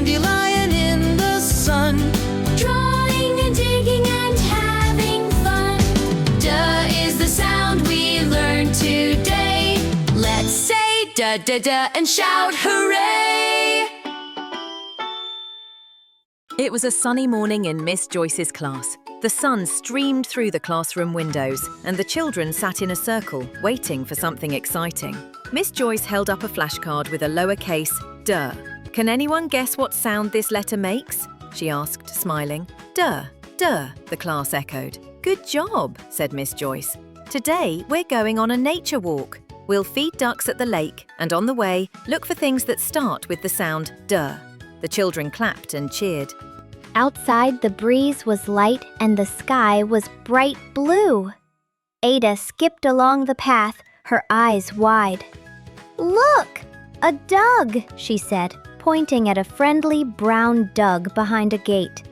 dandelion in the sun. Drawing and digging and having fun. Duh is the sound we learned today. Let's say duh duh duh and shout hooray! It was a sunny morning in Miss Joyce's class. The sun streamed through the classroom windows, and the children sat in a circle, waiting for something exciting. Miss Joyce held up a flashcard with a lowercase duh. Can anyone guess what sound this letter makes? She asked, smiling. Duh, duh, the class echoed. Good job, said Miss Joyce. Today, we're going on a nature walk. We'll feed ducks at the lake, and on the way, look for things that start with the sound duh. The children clapped and cheered. Outside, the breeze was light and the sky was bright blue. Ada skipped along the path, her eyes wide. Look! A dug, she said, pointing at a friendly brown dug behind a gate.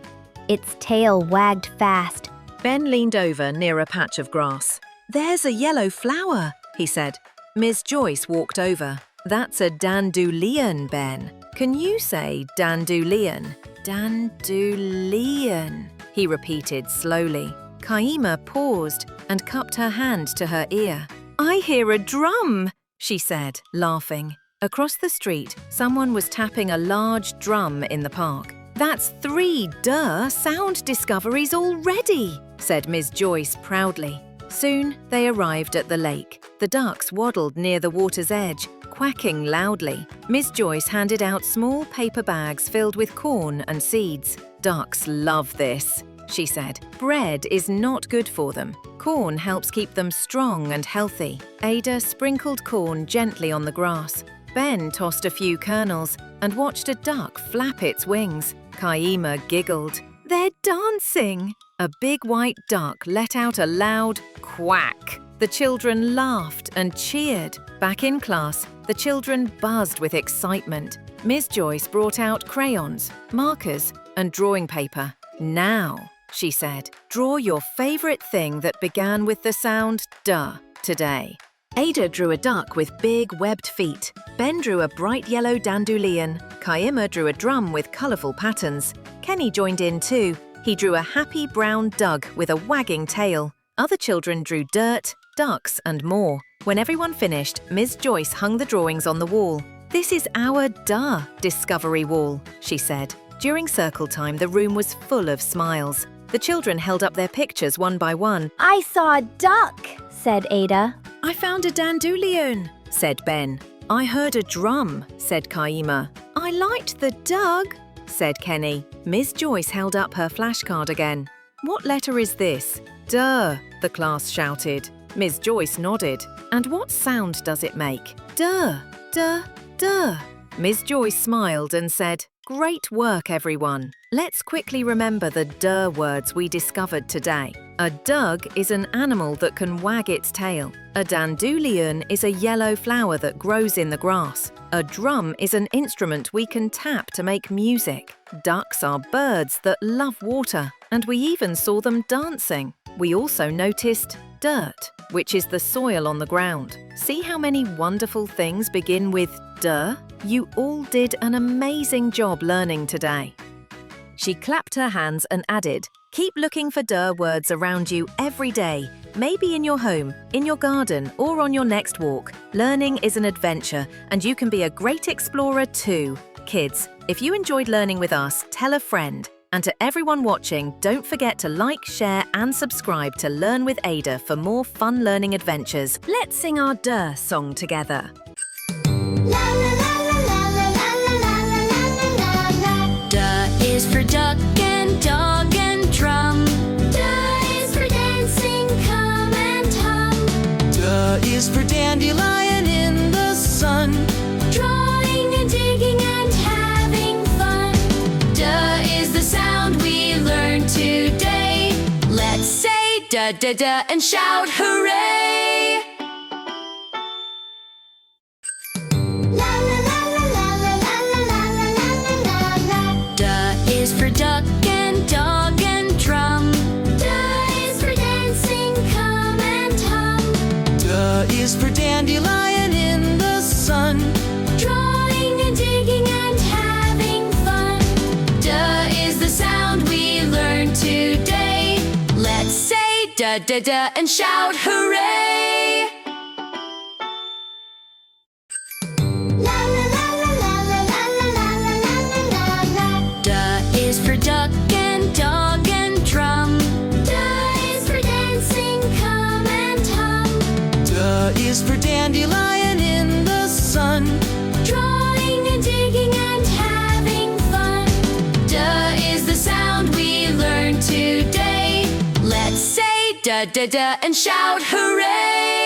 Its tail wagged fast. Ben leaned over near a patch of grass. There's a yellow flower, he said. Miss Joyce walked over. That's a dandelion, Ben. Can you say dandelion? Dandelion, he repeated slowly. Kaima paused and cupped her hand to her ear. I hear a drum, she said, laughing. Across the street, someone was tapping a large drum in the park. That's 3 duh sound discoveries already, said Miss Joyce proudly. Soon they arrived at the lake. The ducks waddled near the water's edge, quacking loudly. Miss Joyce handed out small paper bags filled with corn and seeds. Ducks love this, she said. Bread is not good for them. Corn helps keep them strong and healthy. Ada sprinkled corn gently on the grass. Ben tossed a few kernels and watched a duck flap its wings. Kaima giggled. They're dancing! A big white duck let out a loud quack. The children laughed and cheered. Back in class, the children buzzed with excitement. Miss Joyce brought out crayons, markers, and drawing paper. Now, she said, draw your favorite thing that began with the sound duh today. Ada drew a duck with big webbed feet. Ben drew a bright yellow dandelion. Kaima drew a drum with colourful patterns. Kenny joined in too. He drew a happy brown dug with a wagging tail. Other children drew dirt, ducks, and more. When everyone finished, Miss Joyce hung the drawings on the wall. This is our duh discovery wall, she said. During circle time, the room was full of smiles. The children held up their pictures one by one. I saw a duck, said Ada. I found a dandelion, said Ben. I heard a drum, said Kaima. I liked the dug, said Kenny. Miss Joyce held up her flashcard again. What letter is this? Duh, the class shouted. Miss Joyce nodded. And what sound does it make? Duh, duh, duh. Miss Joyce smiled and said, Great work, everyone. Let's quickly remember the duh words we discovered today. A dug is an animal that can wag its tail. A dandelion is a yellow flower that grows in the grass. A drum is an instrument we can tap to make music. Ducks are birds that love water, and we even saw them dancing. We also noticed dirt, which is the soil on the ground. See how many wonderful things begin with duh? You all did an amazing job learning today. She clapped her hands and added, Keep looking for duh words around you every day, maybe in your home, in your garden, or on your next walk. Learning is an adventure, and you can be a great explorer too. Kids, if you enjoyed learning with us, tell a friend. And to everyone watching, don't forget to like, share, and subscribe to Learn with Ada for more fun learning adventures. Let's sing our duh song together. Duh is for duck and dog and drum. Duh is for dancing, come and hum. Duh is for dandelion in the sun. Drawing and digging and having fun. Duh is the sound we learned today. Let's say duh duh duh and shout hooray! Is for duck and dog and drum. Duh is for dancing, come and hum. Duh is for dandelion in the sun. Drawing and digging and having fun. da-da-da and shout hooray! La la la la la la la la la la la la. Da is for duck and dog and drum. Da is for dancing, come and hum. Da is for dandelion in the sun. Drawing and digging and having fun. Da is the sound we learned today. Let's say da-da-da and shout hooray!